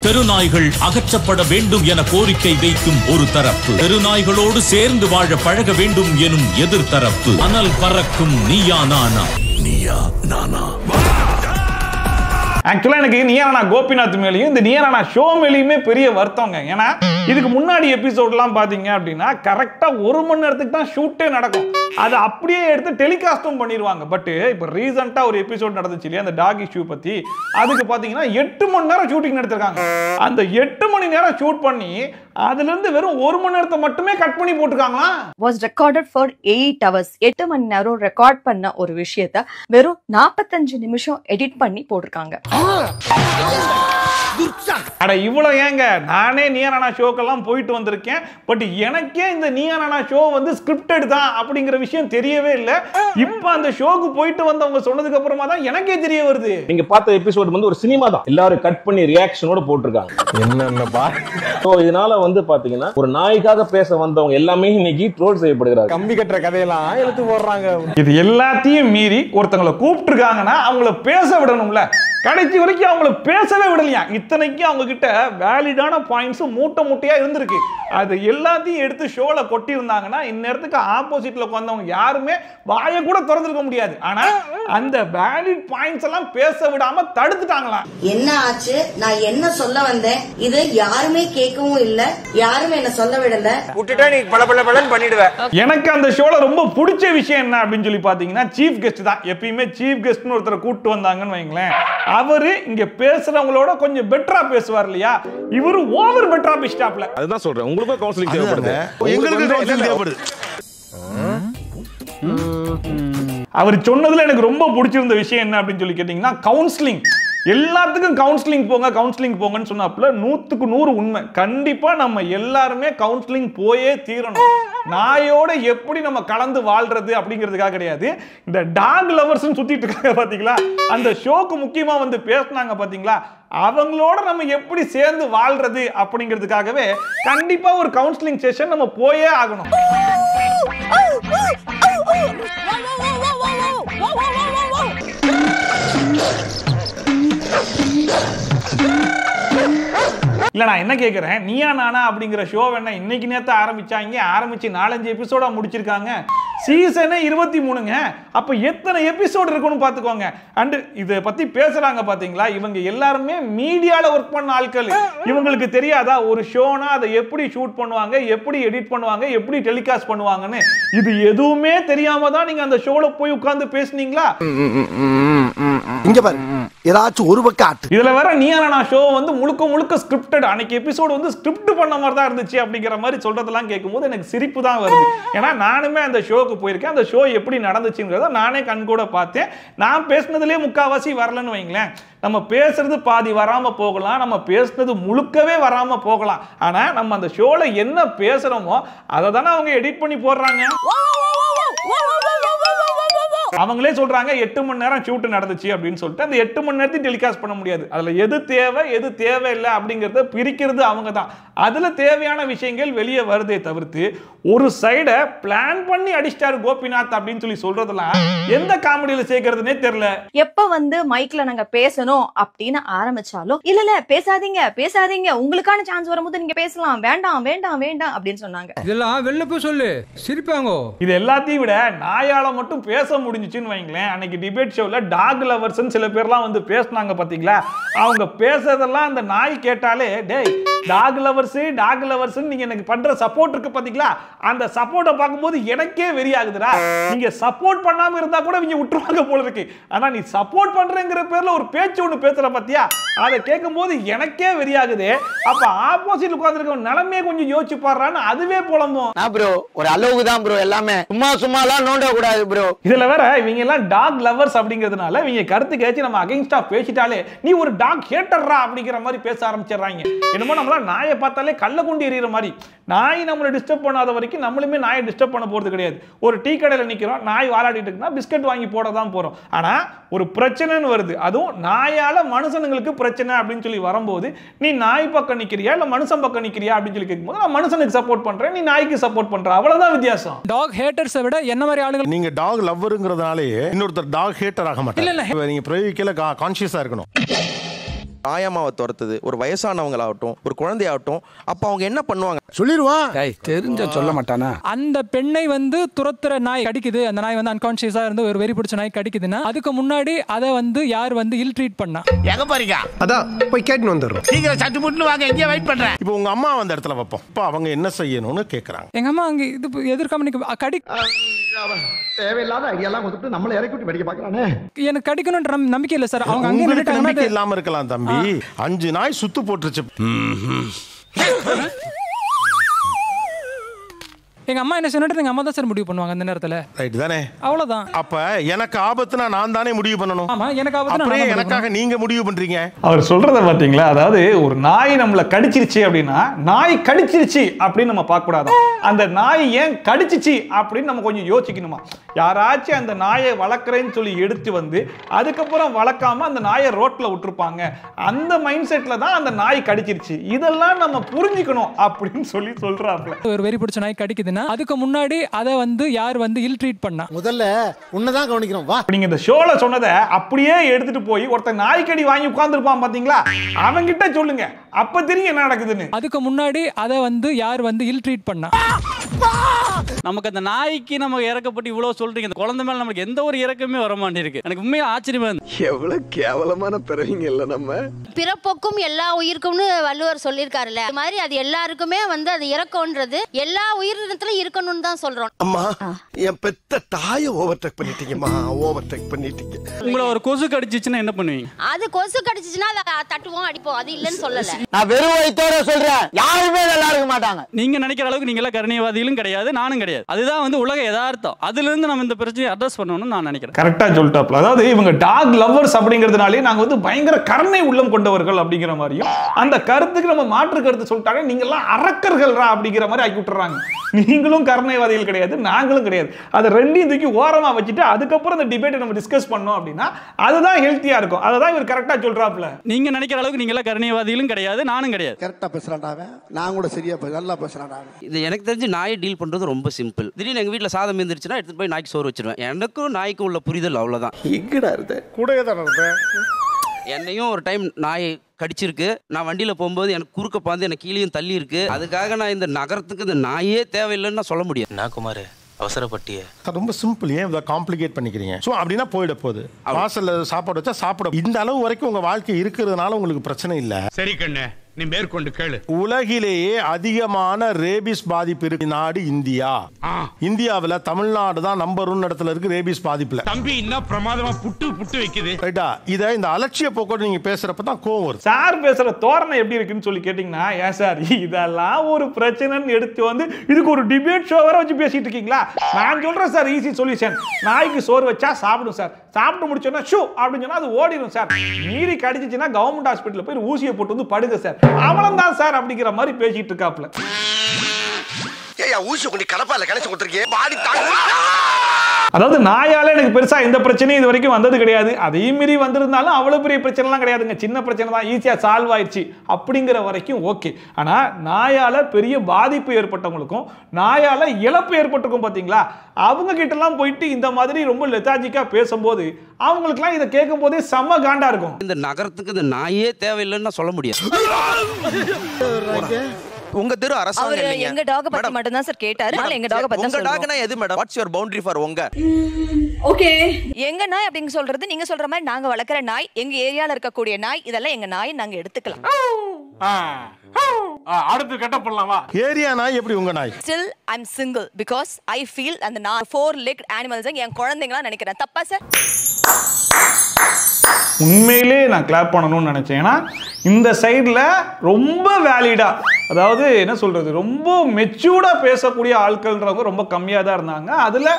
தெருநாய்கள் அகற்றப்பட வேண்டும் என கோரிக்கை வைக்கும் ஒரு தரப்பு, தெருநாய்களோடு சேர்ந்து வாழ பழக வேண்டும் எனும் எதிர்த்தரப்பு. அனல் பறக்கும் நீயா நானா, நீயா நானா. ஆக்சுவலா எனக்கு நீயா நானா கோபிநாத் மேலேயும் இந்த நீயா நானா ஷோ மேலேயுமே பெரிய வருத்தங்க. ஏன்னா இதுக்கு முன்னாடி எபிசோட்லாம் பாத்தீங்க அப்படின்னா கரெக்டா 1 மணி நேரத்துக்கு தான் ஷூட்டே நடக்கும். அதை அப்படியே எடுத்து டெலிகாஸ்டும் பண்ணிடுவாங்க. பட் இப்போ ரீசெண்டா ஒரு எபிசோட் நடந்துச்சு இல்லையா, அந்த டாக் இஷ்யூ பத்தி, அதுக்கு பாத்தீங்கன்னா 8 மணி நேரம் ஷூட்டிங் நடத்திருக்காங்க. அந்த 8 மணி நேரம் ஷூட் பண்ணி அதுல இருந்து வெறும் 1 மணி நேரத்தை மட்டுமே கட் பண்ணி போட்டுருக்காங்களா. was recorded for 8 hours. 8 மணி நேரம் ரெக்கார்ட் பண்ண ஒரு விஷயத்தை வெறும் 45 நிமிஷம் எடிட் பண்ணி போட்டிருக்காங்க. அட இவ்வளவு ஏங்க, நானே நீயா நானா ஷோக்கெல்லாம் போயிட்டு வந்திருக்கேன். பட் எனக்கே இந்த நீயா நானா ஷோ வந்து ஸ்கிரிப்டட் தான் அப்படிங்கிற விஷயம் தெரியவே இல்லை. இப்போ அந்த ஷோக்கு போயிட்டு வந்தவங்க சொன்னதுக்கு அப்புறமா தான் எனக்கே தெரிய வருது. நீங்க பார்த்த எபிசோட் வந்து ஒரு சினிமா தான், எல்லாரும் கட் பண்ணி ரியாக்ஷனோட போட்டிருக்காங்க. என்னென்னப்பா சோ இதனால வந்து பாத்தீங்கன்னா ஒரு நாய்க்காக பேச வந்தவங்க எல்லாமே இன்னைக்கு ட்ரோல் செய்யப்படுகிறாங்க. கம்பி கட்டுற கதையெல்லாம் எடுத்து போடுறாங்க. இது எல்லாத்தையும் மீறி ஒருத்தங்களை கூப்பிட்டுருக்காங்கன்னா அவங்கள பேச விடணும்ல. கடைசி வரைக்கும் அவங்கள பேசவே விடலையா. இத்தனைக்கும் அவங்க கிட்ட வேலிடான பாயிண்ட்ஸ் மூட்டை மூட்டையா இருந்திருக்கு. அது எல்லாத்தையும் எடுத்து ஷோல கொட்டி இருந்தாங்கன்னா இந்நேரத்துக்கு ஆப்போசிட்ல உட்கார்ந்தவங்க யாருமே வாயை கூட திறந்திருக்க முடியாது. ஆனா அந்த வேலிட் பாயிண்ட்ஸ் எல்லாம் பேச விடாம தடுத்துட்டாங்களா. என்ன ஆச்சு, நான் என்ன சொல்ல வந்தேன், இது யாருமே கேட்கவும் இல்ல, யாருமே என்ன சொல்ல விடல, விட்டுட்டா நீ பளபளன்னு பண்ணிடுவ. எனக்கு அந்த ஷோல ரொம்ப பிடிச்ச விஷயம் என்ன அப்படின்னு சொல்லி பாத்தீங்கன்னா சீஃப் கெஸ்ட் தான். எப்பயுமே சீஃப் கெஸ்ட்னு ஒருத்தரை கூப்பிட்டு வந்தாங்கன்னு வைங்களேன், அவரு இங்க பேசுறவங்களோட கொஞ்சம் பெட்டரா பேசுவார் இல்லையா. இவரு ஓவர் பெட்டரா பேசிட்டாப்ல. அதுதான் சொல்றேன், உங்களுக்கு கவுன்சிலிங் தேவைப்படுது, எங்களுக்கு கவுன்சிலிங் தேவைப்படுது. அவர் சொன்னதுல எனக்கு ரொம்ப பிடிச்சிருந்த விஷயம் என்ன அப்படின்னு சொல்லி கேட்டீங்கன்னா கவுன்சிலிங். எல்லாத்துக்கும் கவுன்சிலிங் போங்க கவுன்சிலிங் போங்கன்னு சொன்னாப்புல 100க்கு 100 உண்மை. கண்டிப்பா நம்ம எல்லாருமே கவுன்சிலிங் போயே தீரணும். நாயோட எப்படி நம்ம கலந்து வாழ்றது அப்படிங்கிறதுக்காக கிடையாது. இந்த டாக் லவர்ஸ் சுத்திட்டு இருக்காங்க பாத்தீங்களா, அந்த ஷோக்கு முக்கியமா வந்து பேசினாங்க பாத்தீங்களா, அவங்களோட நம்ம எப்படி சேர்ந்து வாழ்றது அப்படிங்கிறதுக்காகவே கண்டிப்பா ஒரு கவுன்சிலிங் செஷன் நம்ம போயே ஆகணும். இல்ல நான் என்ன கேக்குறேன், நீயா நானா அப்படிங்கிற ஷோ என்ன இன்னைக்கு நேத்து ஆரம்பிச்சாங்க, ஆரம்பிச்சு 4-5 எபிசோடா முடிச்சிருக்காங்க. சீசனே 23ங்க. அப்ப எத்தனை எபிசோட் இருக்குன்னு பாத்துக்கோங்க. அண்ட் இத பத்தி பேசுறாங்க பாத்தீங்களா, இவங்க எல்லாருமே மீடியால ஒர்க் பண்ண ஆட்கள். இவங்களுக்கு தெரியாதா ஒரு ஷோனா அதை எப்படி ஷூட் பண்ணுவாங்க, எப்படி எடிட் பண்ணுவாங்க, எப்படி டெலிகாஸ்ட் பண்ணுவாங்கன்னு? இது எதுவுமே தெரியாம தான் நீங்க அந்த ஷோல போய் உட்கார்ந்து பேசுனீங்களா? இங்க பாரு, ஏதாச்சும் ஒரு பக்கம் ஆட்டு. இதுல வேற நீயா நானா ஷோ வந்து முழுக்க முழுக்க ஸ்கிரிப்டட். அன்னைக்கு எபிசோட் வந்து ஸ்கிரிப்ட் பண்ண மாதிரி தான் இருந்துச்சு அப்படிங்கிற மாதிரி சொல்றதெல்லாம் கேட்கும்போது எனக்கு சிரிப்பு தான் வருது. ஏன்னா நானுமே அந்த ஷோக்கு போயிருக்கேன். அந்த ஷோ எப்படி நடந்துச்சுங்கிறத நானே கண்கூட பார்த்தேன். நான் பேசினதுலேயே முக்காவாசி வரலன்னு வைங்களேன். நம்ம பேசுறது பாதி வராம போகலாம், நம்ம பேசுனது முழுக்கவே வராம போகலாம். ஆனா நம்ம அந்த ஷோல என்ன பேசுறோமோ அதை தானே அவங்க எடிட் பண்ணி போடுறாங்க. அவங்களே சொல்றாங்க 8 மணி நேரம் ஷூட் நடந்துச்சு அப்படின்னு சொல்லிட்டு அந்த 8 மணி நேரத்தையும் டெலிகாஸ்ட் பண்ண முடியாது. அதுல எது தேவை எது தேவையில்லை அப்படிங்கறத பிரிக்கிறது அவங்க தான். அதுல தேவையான விஷயங்கள் வெளியே வருதே தவிர்த்து ஒரு சைட பிளான் பண்ணி அடிச்சிட்டாரு கோபிநாத் அப்படின்னு சொல்லி சொல்றதெல்லாம் எந்த காமெடியில சேர்க்கறதுனே தெரியல. எப்ப வந்து மைக்ல நாங்க பேசணும் அப்படின்னு ஆரம்பிச்சாலும் இல்ல பேசாதீங்க பேசாதீங்க, உங்களுக்கான சான்ஸ் வரும்போது நீங்க பேசலாம், வேண்டாம் வேண்டாம் வேண்டாம் அப்படின்னு சொன்னாங்க. இதெல்லாம் வெளில போய் சொல்லு, சிரிப்பாங்க. இது எல்லாத்தையும் விட நாயால மட்டும் பேச முடிஞ்சுச்சுன்னு வைங்களேன். அன்னைக்கு டிபேட் ஷோல டாக் லவர்ஸ் சில பேர்லாம் வந்து பேசினாங்க பாத்தீங்களா. அவங்க பேசுறதெல்லாம் அந்த நாய் கேட்டாலே டேய் டாக் லவர்ஸ் நீங்க எனக்கு பண்ற சப்போர்ட் இருக்கு பாத்தீங்களா, அந்த சப்போர்ட்டை பார்க்கும்போது எனக்கே வெறி ஆகுதுடா. நீங்க சப்போர்ட் பண்ணாம இருந்தா கூட இவங்க விட்டுருவாங்க போல இருக்கு. ஆனா நீ சப்போர்ட் பண்றேங்கிற பேர்ல ஒரு பேச்சு ஒண்ணு பேசுற பாத்தியா, அதை கேட்கும்போது எனக்கே வெறி ஆகுது. அப்ப ஆப்போசிட் உட்கார்ந்திருக்க நிலைமையே கொஞ்சம் யோசிச்சு பாடுறான்னு அதுவே புலம்பும். ப்ரோ ஒரு அளவுக்கு தான் ப்ரோ, எல்லாமே சும்மாலாம் நோண்ட கூடாது ப்ரோ. இதுல வேற இவங்க எல்லாம் டாக் லவர்ஸ் அப்படிங்கிறதுனால இவங்க கருத்து கேச்சு நம்ம அகைன்ஸ்டா பேசிட்டாலே நீ ஒரு டாக் ஹேட்டர்ரா அப்படிங்கிற மாதிரி பேச ஆரம்பிச்சிடுறாங்க. என்னமோ நம்மள நாயை பார்த்தாலே கல்ல கொண்டு எறிகிற மாதிரி. நாய் நம்மளை டிஸ்டர்ப் பண்ணாத வரைக்கும் நம்மளுமே நாயை டிஸ்டர்ப் பண்ண போறது கிடையாது. ஒரு டீ கடையில் நிக்கிறோம், நாய் வாலாடிட்டு இருக்குன்னா பிஸ்கட் வாங்கி போட தான் போறோம். ஆனா ஒரு பிரச்சனைன்னு வருது, அதுவும் நாயால மனுஷனுங்களுக்கு பிரச்சனை அப்படின்னு சொல்லி வரும்போது நீ நாய் பக்கம் நிக்கிறியா இல்ல மனுஷன் பக்கம் நிக்கிறியா அப்படின்னு சொல்லி கேட்கும்போது நான் மனுஷனுக்கு சப்போர்ட் பண்றேன், நீ நாய்க்கு சப்போர்ட் பண்ற, அவ்வளவுதான் வித்தியாசம். டாக் ஹேட்டர்ஸை விட என்ன மாதிரி ஆளுங்க, நீங்க டாக் லவ்வருங்கிறதுனாலே இன்னொருத்தர் டாக் ஹேட்டர் ஆக மாட்டாங்க. நீங்க பிரயோகிக்கல கான்ஷியஸா இருக்கணும். ஆயாமாவை துரத்துது, ஒரு வயசானவங்களாகட்டும் ஒரு குழந்தையாகட்டும், அப்ப அவங்க என்ன பண்ணுவாங்க? சொல்லிடுவான். தெரிஞ்ச சொல்ல மாட்டானா? அந்த பெண்ணை வந்து துரத்துற நாய் கடிக்குது, அந்த நாய் வந்து அன்கான்சியஸா இருந்து ஒரு வெறி பிடிச்ச நாய் கடிக்குதுன்னா அதுக்கு முன்னாடி அதை வந்து யார் வந்து இல் ட்ரீட் பண்ணா? எங்க போறீங்க? அதான் போய் கேட்டு வந்துடுறோம். சீக்கிரம் சட்டு முட்டு வாங்க, எங்க வெயிட் பண்றேன். இப்போ உங்க அம்மா அந்த இடத்துல வைப்போம், இப்போ அவங்க என்ன செய்யணும்னு கேக்குறாங்க. எங்க அம்மா அங்க இது எதிர்க்காம கடி தேவையில்லாத ஐடியாலாம் கொடுத்துட்டு நம்மள இறக்கி விட்டு படிக்க பாக்குறானே. எனக்கு கடிக்கணும்ன்ற நம்பிக்கை இல்ல சார். அவங்க அங்கே உங்களுக்கு நம்பிக்கை இல்லாம இருக்கலாம் தம்பி. 5 நாய் சுத்து போட்டுருச்சு. எங்க அம்மா என்ன சொன்னது எங்க அம்மா தான் சார் முடிவு பண்ணுவாங்க அந்த நேரத்துல. ரைட் தானே? அவ்வளவுதான். அப்ப எனக்கு ஆபத்துனா நான் தானே முடிவு பண்ணணும். ஆமா, எனக்கு ஆபத்துனா அப்படியே எனக்காக நீங்க முடிவு பண்றீங்க. அவர் சொல்றத பாத்தீங்களா? அதாவது ஒரு நாய் நம்மள கடிச்சிருச்சு அப்படின்னா நாய் கடிச்சிருச்சு அப்படின்னு நம்ம பார்க்க கூடாது. அந்த நாய் ஏன் கடிச்சிச்சு அப்படின்னு நம்ம கொஞ்சம் யோசிக்கணுமா? யாராச்சும் அந்த நாயை வளர்க்குறேன்னு சொல்லி எடுத்து வந்து அதுக்கப்புறம் வளர்க்காம அந்த நாயை ரோட்ல விட்டுருப்பாங்க. அந்த மைண்ட் செட்ல தான் அந்த நாய் கடிச்சிருச்சு. இதெல்லாம் நம்ம புரிஞ்சுக்கணும் அப்படின்னு சொல்லி சொல்றாப்ல. ஒரு வெறி பிடிச்ச நாய் கடிக்குதுன்னா அதுக்கு முன்னாடி அதை வந்து யார் வந்து இல் ட்ரீட் பண்ணா? முதல்ல உன்னதான் கவனிக்கணும். வா, நீங்க இந்த ஷோல சொன்னதை அப்படியே எடுத்துட்டு போய் ஒருத்தன் நாய்க்கடி வாங்கி உட்கார்ந்துருப்பான் பாத்தீங்களா, அவங்கிட்ட சொல்லுங்க, அப்ப தெரியும் என்ன நடக்குதுன்னு. அதுக்கு முன்னாடி அதை வந்து யார் வந்து இல் ட்ரீட் பண்ணா? நமக்கு அந்த நாய்க்கு நம்ம இறக்கப்பட்டு இவ்வளவு சொல்றீங்க, அந்த குழந்தை மேல நமக்கு எந்த ஒரு இறக்கமே வர மாட்டேங்குது. எனக்கு உண்மையா ஆச்சரியமா இருக்கு. எவ்வளவு கேவலமான பிறவிங்க இல்ல நம்ம. பிறப்போக்கும் எல்லா உயிருக்கும்னு வள்ளுவர் சொல்லியிருக்காருல்ல, அது மாதிரி அது எல்லாருக்குமே வந்து அது இறக்கம்ன்றது எல்லா உயிரினத்திலும் இருக்கணும்னு தான் சொல்றோம். அம்மா, என் பெத்த தாயை ஓவர்டேக் பண்ணிட்டீங்கம்மா, ஓவர்டேக் பண்ணிட்டீங்க. உங்களை ஒரு கொசு கடிச்சிச்சுன்னா என்ன பண்ணுவீங்க? அது கொசு கடிச்சிச்சுன்னா அதை தட்டுவோம், அடிப்போம், அது இல்லைன்னு சொல்லல. நான் வெறும் வயித்தோட சொல்றேன், யாருமே நல்லா இருக்க மாட்டாங்க. நீங்க நினைக்கிற அளவுக்கு நீங்க எல்லாம் கருணைவாதிகளும் கிடையாது, நானும் கிடையாது. அதுதான் வந்து உலக யதார்த்தம். அதுல இருந்து நம்ம இந்த பிரச்சனையை அட்ரஸ் பண்ணணும்னு நான் நினைக்கிறேன். கரெக்டா சொல்லிட்டாப்ல. அதாவது இவங்க டாக் லவ்வர்ஸ் அப்படிங்கிறதுனாலே நாங்க வந்து பயங்கர கருணை உள்ளம் கொண்டவர்கள் அப்படிங்கிற மாதிரியும், அந்த கருத்துக்கு நம்ம மாற்று கருத்து சொல்லிட்டாங்க நீங்க எல்லாம் அரக்கர்கள்ரா அப்படிங்கிற மாதிரி ஆக்கி விட்டுறாங்க. நீங்களும் கருணைவாதிகள் கிடையாது, நாங்களும் கிடையாது. அதை ரெண்டையும் தூக்கி ஓரமா வச்சுட்டு அதுக்கப்புறம் இந்த டிபேட்டை நம்ம டிஸ்கஸ் பண்ணோம் அப்படின்னா அதுதான் ஹெல்த்தியா இருக்கும். அதுதான் இவர் கரெக்டா சொல்றாப்ல. நீங்க நினைக்கிற அளவுக்கு நீங்க எல்லாம் கருணைவாதிகளும் கிடையாது, நானும் கிடையாது. கரெக்டா பேசுறான்டா, நான் கூட சரியா நல்லா பேசுறான்டா. இது எனக்கு தெரிஞ்சு நாயை டீல் பண்றது ரொம்ப சிம்பிள். திடீர்னு எங்க வீட்டுல சாதம் இருந்துச்சுன்னா எடுத்துட்டு போய் நாய்க்கு சோறு வச்சிருவேன். எனக்கும் நாய்க்கும் உள்ள புரிதல் அவ்வளவுதான். எங்கடா இருந்த? கூடவே தான் இருந்தேன். என்னையும் ஒரு டைம் நாய் கடிச்சிருக்கு. நான் வண்டியில போகும்போது எனக்கு குறுக்க பாந்து எனக்கு கீழேயும் தள்ளி இருக்கு. அதுக்காக நான் இந்த நகரத்துக்கு இந்த நாயே தேவையில்லைன்னு நான் சொல்ல முடியும். நான் குமார் அவசரப்பட்டிய ரொம்ப சிம்பிள், ஏன் இதை காம்ப்ளிகேட் பண்ணிக்கிறீங்க? ஸோ அப்படின்னா போயிட போகுது. வாசல்ல சாப்பாடு வச்சா சாப்பிட இந்த அளவு வரைக்கும் உங்க வாழ்க்கை இருக்கிறதுனால உங்களுக்கு பிரச்சனை இல்லை. சரி கண்ணே, நீ மேற்கொண்டு கேளு. உலகிலேயே அதிகமான ரேபிஸ் பாதிப்பு இருக்கு நாடு இந்தியா. இந்தியாவில் தமிழ்நாடு தான் நம்பர் 1 இடத்துல இருக்கு ரேபிஸ் பாதிப்புல. தம்பி இன்னும் பிரமாதமா புட்டு புட்டு வைக்குது. ரைட்டா? இதை இந்த அலட்சிய போக்கோடு நீங்க பேசுறப்ப தான் கோவம் வருது. சார் பேசுற தோரணை எப்படி இருக்குன்னு சொல்லி கேட்டீங்கன்னா, ஏன் சார் இதெல்லாம் ஒரு பிரச்சனைன்னு எடுத்து வந்து இதுக்கு ஒரு டிபேட் ஷோ வர வச்சு பேசிட்டு இருக்கீங்களா? நான் சொல்றேன் சார், ஈஸி சொல்யூஷன். நாய்க்கு சோறு வச்சா சாப்பிடும் சார், சாப்பிட்டு முடிச்சோன்னா ஷூ அப்படின்னு சொன்னா அது ஓடிடும் சார். மீறி கடிச்சிச்சுன்னா கவர்மெண்ட் ஹாஸ்பிட்டல் போய் ஊசியை போட்டு வந்து படுங்க சார், அவ்வளவுதான் சார் அப்படிங்கிற மாதிரி பேசிட்டு இருக்காப்ல. ஏய், ஊசி கொண்டு கடப்பால கணேசன் கொடுத்திருக்கே, பாடி தாங்க. அதாவது நாயால எனக்கு பெருசா எந்த பிரச்சனையும் இது வரைக்கும் வந்தது கிடையாது. அதையும் மீறி வந்திருந்தாலும் அவ்வளவு பெரிய பிரச்சனைலாம் கிடையாதுங்க, சின்ன பிரச்சனை தான், ஈஸியா சால்வ் ஆயிடுச்சு அப்படிங்கிற வரைக்கும் ஓகே. ஆனா நாயால பெரிய பாதிப்பு ஏற்பட்டவங்களுக்கும் நாயால இழப்பு ஏற்பட்டிருக்கும் பாத்தீங்களா, அவங்க கிட்ட எல்லாம் போயிட்டு இந்த மாதிரி ரொம்ப லெத்தாஜிக்கா பேசும்போது அவங்களுக்குலாம் இதை கேட்கும் போதே செம்ம காண்டா இருக்கும். இந்த நகரத்துக்கு இந்த நாயே தேவையில்லைன்னு நான் சொல்ல முடியும். உங்க தெரு அரசாங்கம் இல்லைங்க. எங்க டாக் பத்தி மட்டும் தான் சார் கேட்டாரு. நான் எங்க டாக் பத்தி உங்க டாக்னா எது madam? What's your boundary for உங்க? ஓகே, எங்க நாய் அப்படிங்க சொல்றது நீங்க சொல்ற மாதிரி நாங்க வளர்க்குற நாய், எங்க ஏரியால இருக்கக்கூடிய நாய், இதெல்லாம் எங்க நாய், நாங்க எடுத்துக்கலாம். அடுத்து கட்ட பண்ணலாமா? ஏரியா நாய் எப்படி உங்க நாய்? Still I'm single because I feel அந்த 4-legged animals என் குழந்தைங்களா நினைக்கிறேன். தப்பா சார்? உண்மையிலே நான் கிளாப் பண்ணணும்னு நினைச்சேன். ஏன்னா இந்த சைடில் ரொம்ப வேலிடா, அதாவது என்ன சொல்றது, ரொம்ப மெச்சூர்டா பேசக்கூடிய ஆட்கள்ன்றவங்க ரொம்ப கம்மியாக தான் இருந்தாங்க. அதில்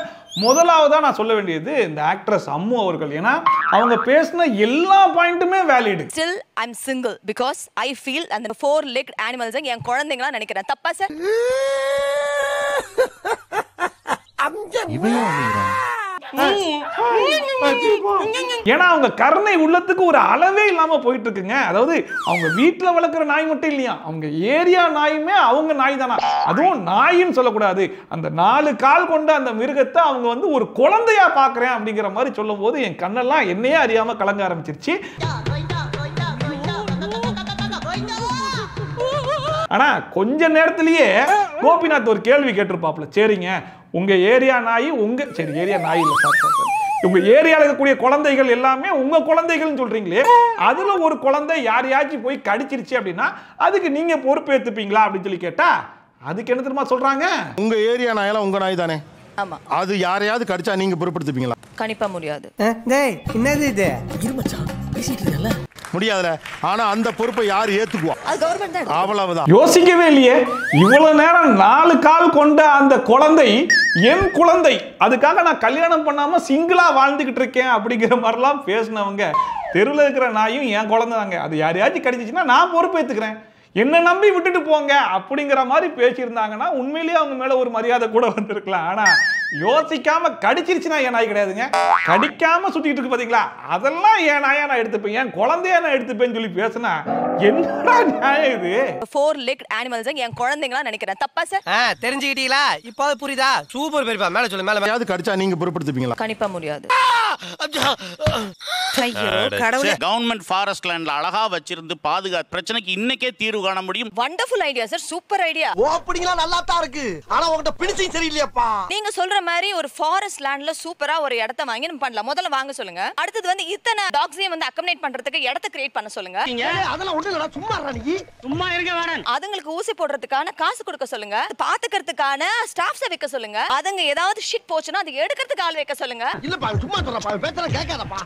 முதலாவதா நான் சொல்ல வேண்டியது இந்த ஆக்ட்ரஸ் அம்மு அவர்கள். ஏன்னா அவங்க பேசின எல்லா பாயிண்ட்டுமே valid. Still I'm single because I feel அந்த 4-legged animals என் குழந்தைங்களா நினைக்கிறேன். தப்பா சார்? ஏன்னா அவங்க கருணை உள்ளத்துக்கு ஒரு அளவே இல்லாம போயிட்டு இருக்குங்க. அதாவது அவங்க வீட்டுல வளர்க்குற நாய் மட்டும் இல்லையா, அவங்க ஏரியா நாயுமே அவங்க நாய் தானா. அதுவும் நாயின்னு சொல்லக்கூடாது, அந்த 4 கால் கொண்ட அந்த மிருகத்தை அவங்க வந்து ஒரு குழந்தையா பாக்குறேன் அப்படிங்கிற மாதிரி சொல்லும் போது என் கண்ணெல்லாம் என்னையே அறியாம கலங்க ஆரம்பிச்சிருச்சு. ஆனா கொஞ்ச நேரத்திலேயே கோபிநாத் ஒரு கேள்வி கேட்டிருப்பாப்ல. சரிங்க, உங்க ஏரியா நாய் சரி ஏரியா நாய் இல்ல சார், உங்க ஏரியால இருக்கக்கூடிய குழந்தைகள் எல்லாமே உங்க குழந்தைகள்னு சொல்றீங்களே, அதுல ஒரு குழந்தை யாரையாச்சும் போய் கடிச்சிருச்சு அப்படின்னா அதுக்கு நீங்க பொறுப்பு ஏத்துப்பீங்களா அப்படின்னு சொல்லி கேட்டா அதுக்கு என்ன தெரியுமா சொல்றாங்க? உங்க ஏரியா நாயெல்லாம் உங்க நாய் தானே, ஆமா, அது யாரையாவது கடிச்சா நீங்க பொறுப்படுத்துப்பீங்களா? கண்டிப்பா முடியாது. என்னது இது முடியாதுல. ஆனா அந்த பொறுப்பை யார் ஏத்துக்குவா? அது கவர்மெண்ட் தான். அவ்வளவுதான். யோசிக்கவே இல்லையே, இவ்வளவு நேரம் 4 கால் கொண்ட அந்த குழந்தை என் குழந்தை, அதுக்காக நான் கல்யாணம் பண்ணாம சிங்கிளா வாழ்ந்துகிட்டு இருக்கேன் அப்படிங்கிற மாதிரிலாம் பேசினவங்க தெருவில் இருக்கிற நாயும் என் குழந்தை தாங்க, அது யாரையாச்சும் கடிச்சிச்சுன்னா நான் பொறுப்பேற்றுக்கிறேன், என்ன நம்பி விட்டுட்டு போங்க அப்படிங்கிற மாதிரி பேசியிருந்தாங்கன்னா உண்மையிலேயே அவங்க மேல ஒரு மரியாதை கூட வந்திருக்கலாம். ஆனா யோசிக்காம கடிச்சிருச்சுன்னா என் நாய் கிடையாதுங்க, கடிக்காம சுத்திட்டு இருக்கு பாத்தீங்களா, அதெல்லாம் என் நாயா நான் எடுத்துப்பேன், என் குழந்தையா நான் எடுத்துப்பேன்னு சொல்லி பேசினா என்னடா நியாயம் இது? 4 legged animals என் குழந்தைங்களா நினைக்கிறேன். தப்பா சார்? தெரிஞ்சுக்கிட்டீங்களா? இப்போ புரியுதா? சூப்பர் பெரியப்பா, மேல சொல்லு, மேல யாராவது கடிச்சா நீங்க பொறுப்படுத்துப்பீங்களா? கண்டிப்பா முடியாது. கவர்மெண்ட் ஃபாரஸ்ட் லேண்ட்ல அழகா வச்சிருந்து பாதுகாத்து பிரச்சனைக்கு இன்னைக்கே தீர்வு காண முடியும். Wonderful idea sir, super idea. ஓப்பனிங்ல நல்லா தான் இருக்கு, ஆனா உன்கிட்ட பினிஷிங் சரியில்லையாப்பா. நீங்க சொல்ற மாதிரி ஒரு ஃபாரஸ்ட் லேண்ட்ல சூப்பரா ஒரு இடத்தை வாங்கி நம்ம பண்ணலாம். முதல்ல வாங்க சொல்லுங்க. அடுத்து வந்து இத்தனை டாக்ஸையும் வந்து அக்கமடேட் பண்றதுக்கு இடத்தை கிரியேட் பண்ண சொல்லுங்க. அதெல்லாம் ஒண்ணு இல்லடா, சும்மா இருடா நீ, சும்மா இருக்க வேணாம். அதுங்களுக்கு ஊசி போடுறதுக்கான காசு கொடுக்க சொல்லுங்க, பாத்துக்கிறதுக்கான ஸ்டாஃப்ஸை வைக்க சொல்லுங்க, அதுங்க ஏதாவது ஷிட் போச்சுன்னா அது எடுக்கிறதுக்கு ஆள் வைக்க சொல்லுங்க. இல்லப்பா சும்மா சொல்றப்பா, பேச்சல கேட்காதப்பா.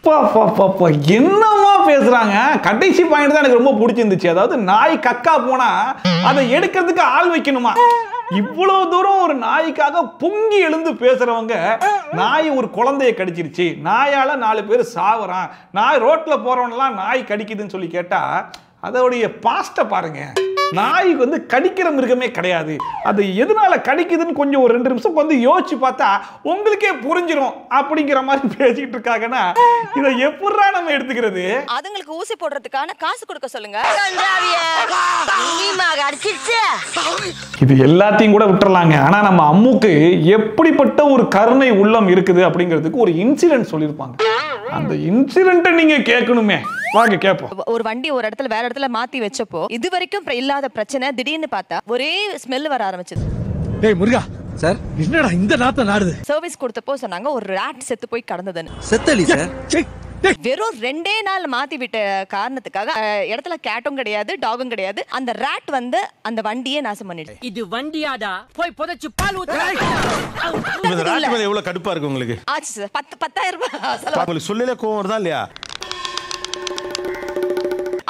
என்னமா பேசுறாங்க? கடைசி பாயிண்ட் தான் எனக்கு ரொம்ப பிடிச்சிருந்துச்சு. அதாவது நாய் கக்கா போனா அதை எடுக்கிறதுக்கு ஆள் வைக்கணுமா? இவ்வளவு தூரம் ஒரு நாய்க்காக பொங்கி எழுந்து பேசுறவங்க, நாய் ஒரு குழந்தைய கடிச்சிருச்சு, நாயால 4 பேர் சாவறான், நாய் ரோட்ல போறவனெல்லாம் நாய் கடிக்குதுன்னு சொல்லி கேட்டா அதோடைய பாஸ்ட பாருங்க. நாய்க்கு வந்து கடிக்கிற மிருகமே கிடையாது, அது எதனால கடிக்குதுன்னு கொஞ்சம் ஒரு 2 நிமிஷம் வந்து யோசிச்சு பார்த்தா உங்களுக்கே புரிஞ்சிடும் அப்படிங்கிற மாதிரி பேசிட்டு இருக்காங்கன்னா இதை எப்படிடா நம்ம எடுத்துக்கிறது? அதுங்களுக்கு ஊசி போடுறதுக்கான காசு கொடுக்க சொல்லுங்க. இது எல்லாத்தையும் கூட விட்டுறலாங்க. ஆனா நம்ம அம்முக்கு எப்படிப்பட்ட ஒரு கருணை உள்ளம் இருக்குது அப்படிங்கிறதுக்கு ஒரு இன்சிடென்ட் சொல்லியிருப்பாங்க. அந்த இன்சிடென்ட்டை நீங்க கேட்கணுமே, வாங்க கேட்போம். ஒரு வண்டி ஒரு இடத்துல வேற இடத்துல மாத்தி வச்சப்போ இது வரைக்கும் இல்லாத பிரச்சனை திடீர்னு பார்த்தா ஒரே ஸ்மெல் வர ஆரம்பிச்சது. டேய் முருகா சார், என்னடா இந்த நாத்த நாடுது? சர்வீஸ் கொடுத்தப்போ சொன்னாங்க ஒரு ராட் செத்து போய் கடந்ததுன்னு. செத்தலி சார், வெறும் 2 நாள் மாத்தி விட்ட காரணத்துக்காக இடத்துல கேட்டும் கிடையாது, டாகும் கிடையாது, அந்த ராட் வந்து அந்த வண்டியே நாசம் பண்ணிடுது. இது வண்டியாடா, போய் புதைச்சு பால் ஊத்து. இந்த ராட் மேல எவ்வளவு கடுப்பா இருக்கு உங்களுக்கு? ஆச்சு சார், 10,000 ரூபாய். உங்களுக்கு சொல்லல கோவம் வருதா இல்லையா?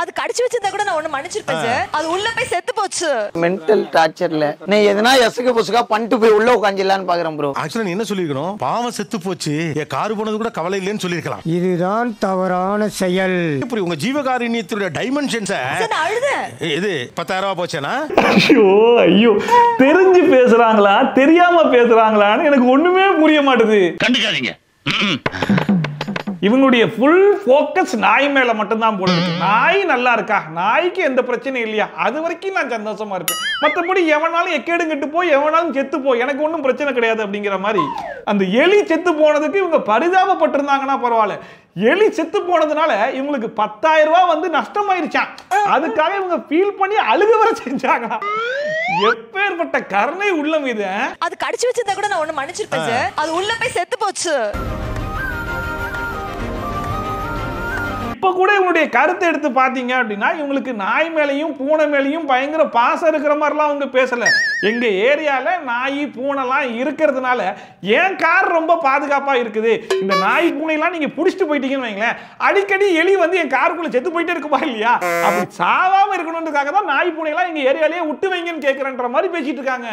அது கடிச்சு வச்சிருந்தா கூட நான் ஒண்ணு மன்னிச்சிருப்பேன் சார், அது உள்ள போய் செத்து போச்சு. மென்டல் டார்ச்சர்ல நீ எதனா எசுக்கு புசுக்கா பண்ணிட்டு போய் உள்ள உட்காந்துலான்னு பாக்குறேன் ப்ரோ. ஆக்சுவலா நீ என்ன சொல்லிருக்கணும்? பாவம் செத்து போச்சு, என் கார் போனது கூட கவலை இல்லைன்னு சொல்லிருக்கலாம். இதுதான் தவறான செயல். இப்படி உங்க ஜீவகாருண்யத்துடைய டைமென்ஷன்ஸ் இது 10,000 ரூபாய் போச்சேனா? ஐயோ, தெரிஞ்சு பேசுறாங்களா தெரியாம பேசுறாங்களான்னு எனக்கு ஒண்ணுமே புரிய மாட்டுது. கண்டுக்காதீங்க. இவங்களுடைய ஃபுல் ஃபோக்கஸ் நாய் மேல மட்டும்தான் போல இருக்கு. நாய் நல்லா இருக்கா, நாய்க்கு எந்த பிரச்சனையும் இல்லையா, அது வரைக்கும் நான் சந்தோஷமா இருப்பேன், மற்றபடி எவனாலும் எக்கேடுங்கிட்டு போய் எவனாலும் செத்து போய் எனக்கு ஒன்றும் பிரச்சனை கிடையாது அப்படிங்கிற மாதிரி. அந்த எலி செத்து போனதுக்கு இவங்க பரிதாபப்பட்டிருந்தாங்கன்னா பரவாயில்ல, எலி செத்து போனதுனால இவங்களுக்கு 10,000 ரூபாய் வந்து நஷ்டமாயிருச்சான், அதுக்காக இவங்க ஃபீல் பண்ணி அழுக வர செஞ்சாங்களா? எப்பேற்பட்ட கருணை உள்ளம் இது! அது கடிச்சு வச்சிருந்தா கூட நான் ஒண்ணு மன்னிச்சிருப்பேன் சார், அது உள்ள போய் செத்து போச்சு. இப்ப கூட இவங்களுடைய கருத்தை எடுத்து பாத்தீங்க அப்படின்னா இவங்களுக்கு நாய் மேலையும் பூனை மேலையும் பயங்கர பாசம் இருக்கிற மாதிரிலாம் அவங்க பேசல. எங்க ஏரியால நாய் பூனைலாம் இருக்கிறதுனால என் கார் ரொம்ப பாதுகாப்பா இருக்குது, இந்த நாய் பூனைலாம் நீங்க புடிச்சிட்டு போயிட்டீங்கன்னு வைங்களேன், அடிக்கடி எலி வந்து என் காருக்குள்ள செத்து போயிட்டே இருக்குமா இல்லையா, அப்படி சாவாம இருக்கணும்ன்றதுக்காக தான் நாய் பூனைலாம் எங்க ஏரியாலேயே விட்டு வைங்கன்னு கேட்கறன்ற மாதிரி பேசிட்டு இருக்காங்க.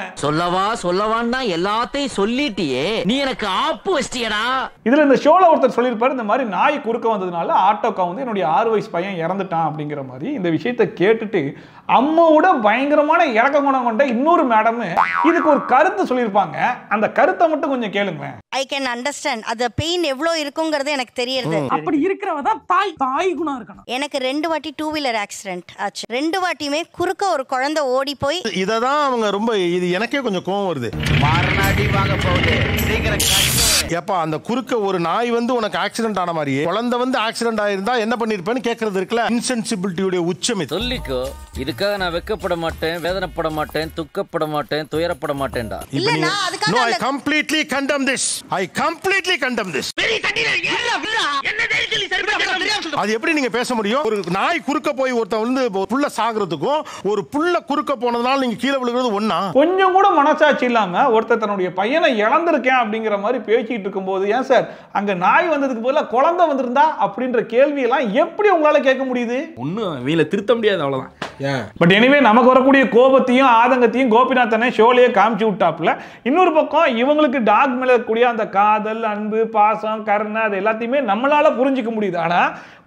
சொல்லவான்னா எல்லாத்தையும் சொல்லிட்டியே, நீ எனக்கு ஆப்பு வச்சிட்டியடா. இதுல இந்த ஷோல ஒருத்தர் சொல்லியிருப்பாரு, இந்த மாதிரி நாய் குறுக்க வந்ததுனால ஆட்டோக்கா வந்து என்னுடைய 6 வயசு பையன் இறந்துட்டான் அப்படிங்கிற மாதிரி. இந்த விஷயத்தை கேட்டுட்டு அம்மாவோட பயங்கரமான இறக்க குணம் கொண்ட இன்னொரு மேடம் இதுக்கு ஒரு கருத்து சொல்லியிருப்பாங்க. அந்த கருத்தை மட்டும் கொஞ்சம் கேளுங்க. ஐ கேன் அண்டர்ஸ்டாண்ட் அது பெயின் எவ்வளவு இருக்குங்கிறது எனக்கு தெரியுது. அப்படி இருக்கிறவ தான் தாய் குணம் இருக்கணும். எனக்கு 2 வாட்டி 2 வீலர் ஆக்சிடென்ட் ஆச்சு, 2 வாட்டியுமே குறுக்க ஒரு குழந்தை ஓடி போய். இததான் அவங்க ரொம்ப, இது எனக்கே கொஞ்சம் கோவம் வருது. மாறனாடி வாங்க போகுது, சீக்கிரம் ஏப்பா அந்த குறுக்க ஒரு நாய் வந்து உனக்கு ஆக்சிடென்ட் ஆன மாதிரியே குழந்தை வந்து ஆக்சிடென்ட் ஆயிருந்தா என்ன பண்ணிருப்பேன்னு கேக்குறது இருக்குல்ல. இன்சென்சிபிலிட்டியோட உச்சம் இது. சொல்லிக்கோ, இதுக்காக நான் வெக்கப்பட மாட்டேன், வேதனைப்பட மாட்டேன், துக்கப்பட மாட்டேன், துயரப்பட மாட்டேன்டா. No, I completely condemn this. I completely condemn this. அது எப்படி நீங்க பேச முடியும்? ஒரு நாய் குறுக்க போய் ஒருத்தன் வந்து புள்ள சாகுறதுக்கும் ஒரு புள்ள குறுக்க போனதுனால நீங்க கீழே விழுகிறது ஒண்ணா? கொஞ்சம் கூட மனசாட்சி இல்லாம ஒருத்தர் தன்னுடைய பையனை இழந்திருக்கேன் அப்படிங்கிற மாதிரி பேசிட்டு இருக்கும்போது, ஏன் சார் அங்க நாய் வந்ததுக்கு பதிலா குழந்தை வந்திருந்தா அப்படின்ற கேள்வி எல்லாம் எப்படி உங்களால கேட்க முடியுது? ஒன்னும் வீல திருத்த முடியாது, அவ்வளவுதான். பட் எனிவே நமக்கு வரக்கூடிய கோபத்தையும் ஆதங்கத்தையும் கோபிநாத்தனை ஷோலையே காமிச்சு விட்டாப்புல. இன்னொரு பக்கம் இவங்களுக்கு டாக் மேல இருக்கக்கூடிய அந்த காதல், அன்பு, பாசம், கருணை அது எல்லாத்தையுமே நம்மளால புரிஞ்சிக்க முடியுது. ஆனா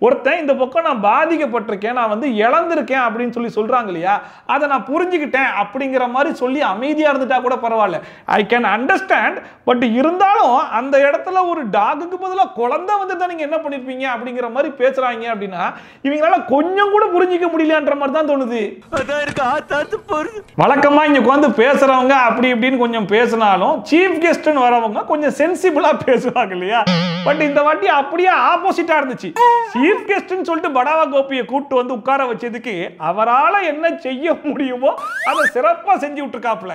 ஒருத்தன் இந்த பக்கம் நான் பாதிக்கப்பட்டிருக்கேன், நான் வந்து இழந்திருக்கேன் அப்படின்னு சொல்லி சொல்றாங்க இல்லையா, அதை நான் புரிஞ்சுக்கிட்டேன் அப்படிங்கிற மாதிரி சொல்லி அமைதியா இருந்துட்டா கூட பரவாயில்ல, ஐ கேன் அண்டர்ஸ்டாண்ட். பட் இருந்தாலும் அந்த இடத்துல ஒரு டாகுக்கு பதிலாக குழந்தை வந்து தான் நீங்க என்ன பண்ணிருப்பீங்க அப்படிங்கிற மாதிரி பேசுறாங்க அப்படின்னா இவங்களால கொஞ்சம் கூட புரிஞ்சிக்க முடியலன்ற மாதிரி தான் தோணுது. வழக்கமா இங்க உட்காந்து பேசுறவங்க அப்படி இப்படின்னு கொஞ்சம் பேசினாலும் சீஃப் கெஸ்ட்னு வரவங்க கொஞ்சம் சென்சிபிளா பேசுவாங்க இல்லையா. பட் இந்த வாட்டி அப்படியே ஆப்போசிட்டா இருந்துச்சு. சீஃப் கெஸ்ட்னு சொல்லிட்டு படாவா கோபியை கூட்டு வந்து உட்கார வச்சதுக்கு அவரால என்ன செய்ய முடியுமோ அதை சிறப்பா செஞ்சு விட்டுருக்காப்ல.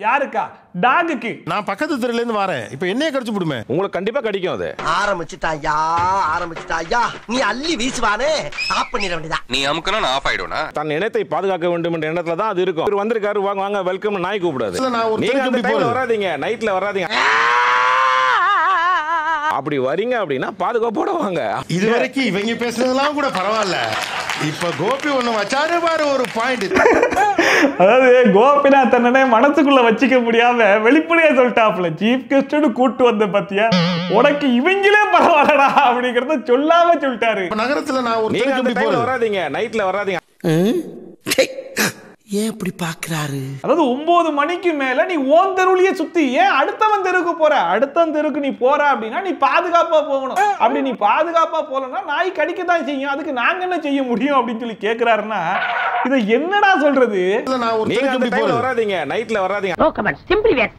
யாருக்கா? டாகுக்கு. நான் பக்கத்து தெருல இருந்து வரேன், இப்ப என்னைய கடிச்சு விடுமே. உங்களுக்கு கண்டிப்பா கடிக்கும். அது ஆரம்பிச்சிட்டாயா நீ அள்ளி வீசுவானே, ஆஃப் பண்ணிட வேண்டியதா. நீ அமுக்கனா நான் ஆஃப் ஆயிடுவேனா? தன் இனத்தை பாதுகாக்க வேண்டும் என்ற எண்ணத்துல தான் அது இருக்கும். இவர் வந்திருக்காரு, வாங்க வாங்க வெல்கம் நாய் கூப்பிடாது. நீங்க அந்த டைம்ல வராதீங்க, நைட்ல வராதீங்க. அப்படி வரீங்க அப்படின்னா பாதுகாப்போட வாங்க. இது வரைக்கும் இவங்க பேசுனதெல்லாம் கூட பரவாயில்ல, இப்ப கோபி ஒண்ணு வச்சாரு பாரு ஒரு பாயிண்ட். அதாவது கோபிநாத் அண்ணனே மனசுக்குள்ள வச்சுக்க முடியாம வெளிப்படையா சொல்லிட்டாப்ல, சீஃப் கெஸ்ட் கூட்டு வந்த பத்தியா உனக்கு இவங்களே பரவாயில்லடா அப்படிங்கறத சொல்லாம சொல்லிட்டாரு. நகரத்துல நான் ஒரு வராதீங்க, நைட்ல வராதீங்க. ஏன் இப்படி பாக்குறாரு? அதாவது 9 மணிக்கு மேல நீ ஓன் தெருவிலேயே சுத்தி ஏன் அடுத்தவன் தெருவுக்கு போற? அடுத்தவன் தெருவுக்கு நீ போற அப்படின்னா நீ பாதுகாப்பா போகணும். அப்படி நீ பாதுகாப்பா போலன்னா நாய் கடிக்க தான் செய்யும், அதுக்கு நாங்க என்ன செய்ய முடியும் அப்படின்னு சொல்லி கேக்குறாருன்னா இதை என்னடா சொல்றது? வராதீங்க, நைட்ல வராதீங்க.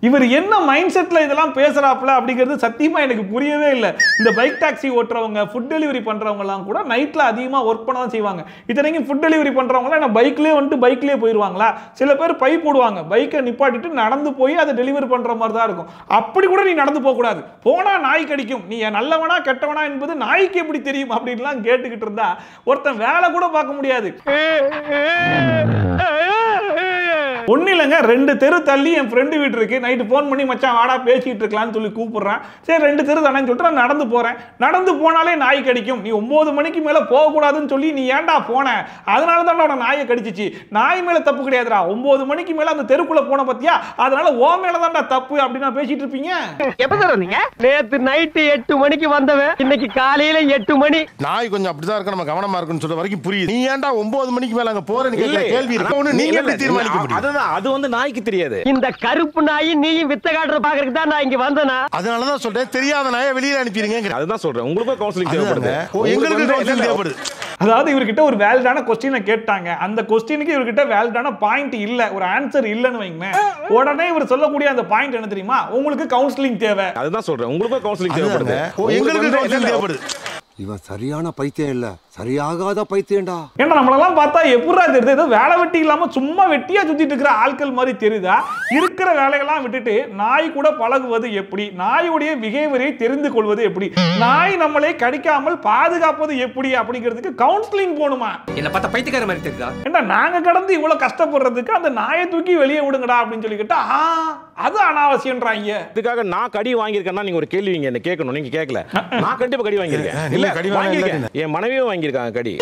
இவர் என்ன மைண்ட் செட்ல இதெல்லாம் பேசுறாப்ல அப்படிங்கிறது சத்தியமா எனக்கு புரியவே இல்லை. இந்த பைக் டாக்ஸி ஓட்டுறவங்க, ஃபுட் டெலிவரி பண்றவங்க எல்லாம் கூட நைட்ல அதிகமா ஒர்க் பண்ண தான் செய்வாங்க. இத்தனைக்கும் ஃபுட் டெலிவரி பண்றவங்க எல்லாம் பைக்லயே வந்துட்டு பைக்லயே போயிருவாங்க. சில பேர் பை போடுவாங்க, பைக்கை நிப்பாட்டிட்டு நடந்து போய் அதை டெலிவரி பண்ற மாதிரி தான் இருக்கும். அப்படி கூட நீ நடந்து போக கூடாது, போனா நாய் கடிக்கும், நீ நல்லவனா கெட்டவனா என்பது நாய்க்கு எப்படி தெரியும் அப்படின்லாம் கேட்டுக்கிட்டு இருந்தா ஒருத்தன் வேலை கூட பார்க்க முடியாது. ஒன்னும் இல்லைங்க, 2 தெரு தள்ளி என் ஃப்ரெண்டு வீட்டு இருக்கு. நைட்டு ஃபோன் பண்ணி மச்சான் வாடா பேசிட்டு இருக்கலாம்னு சொல்லி கூப்பிடுறான். சரி 2 தெரு தானேன்னு சொல்லிட்டு நான் நடந்து போறேன். நடந்து போனாலே நாய் கடிக்கும், நீ 9 மணிக்கு மேல போகக்கூடாதுன்னு சொல்லி நீ ஏன்டா போன? அதனால தான் அவன நாயை கடிச்சிச்சு. நாய் மேல தப்பு கிடையாதுடா, 9 மணிக்கு மேல அந்த தெருக்குள்ள போன பத்தியா, அதனால ஓ மேல தான்டா தப்பு அப்படின்னு நான் பேசிட்டு இருப்பீங்க. எப்ப சார் வந்தீங்க? நேத்து நைட்டு 8 மணிக்கு வந்தவன் இன்னைக்கு காலையில 8 மணி. நாய் கொஞ்சம் அப்படிதான் இருக்கு, நம்ம கவனமா இருக்குன்னு சொல்ற வரைக்கும் புரியுது. நீ ஏன்டா 9 மணிக்கு மேல அங்க போறேன்னு கேக்குற கேள்வி இருக்கு. நீங்க எப்படி தீர்மானிக்க முடியும்? அது வந்து நாய்க்கு தெரியாது. இந்த கருப்பு நாய் நீயும் வித்த காட்டுற பாக்குறதுக்கு தான் நான் இங்க வந்தனா. அதனால தான் சொல்றேன், தெரியாத நாயை வெளியில அனுப்பிடுங்க. அதுதான் சொல்றேன், உங்களுக்கு கவுன்சிலிங் தேவைப்படுது. எங்களுக்கு கவுன்சிலிங் தேவைப்படுது. அதாவது இவர்கிட்ட ஒரு வேலிடான கொஸ்டினை கேட்டாங்க, அந்த கொஸ்டினுக்கு இவர்கிட்ட வேலிடான பாயிண்ட் இல்ல, ஒரு ஆன்சர் இல்லன்னு வைங்க. உடனே இவர் சொல்லக்கூடிய அந்த பாயிண்ட் என்ன தெரியுமா? உங்களுக்கு கவுன்சிலிங் தேவை. அதுதான் சொல்றேன், உங்களுக்கு கவுன்சிலிங் தேவைப்படுது. எங்களுக்கு கவுன்சிலிங் தேவைப்படுது. இவன் சரியான பைத்தியம் இல்ல, சரியாகாத பைத்தியம்டா. ஏன்னா நம்மளெல்லாம் பார்த்தா எப்படா தெரியுது, ஏதோ வேலை வெட்டி இல்லாம சும்மா வெட்டியா சுத்திட்டு இருக்கிற ஆட்கள் மாதிரி தெரியுதா? இருக்கிற வேலைகள்லாம் விட்டுட்டு நாய் கூட பழகுவது எப்படி, நாயுடைய பிஹேவியரை தெரிந்து கொள்வது எப்படி, நாய் நம்மளை கடிக்காமல் பாதுகாப்பது எப்படி அப்படிங்கிறதுக்கு கவுன்சிலிங் போணுமா? என்ன பார்த்தா பைத்தியக்கார மாதிரி தெரியுதா? ஏன்னா நாங்க கடந்து இவ்வளவு கஷ்டப்படுறதுக்கு அந்த நாயை தூக்கி வெளியே விடுங்கடா அப்படின்னு சொல்லி கேட்டா அது அனாவசியம்ன்றாங்க. இதுக்காக நான் கடி வாங்கியிருக்கேன்னா நீங்க ஒரு கேள்வி என்ன கேட்கணும், நீங்க கேட்கல. நான் கண்டிப்பா கடி வாங்கியிருக்கேன். என் மனைவியும் வாங்கியிருக்காங்க கடி.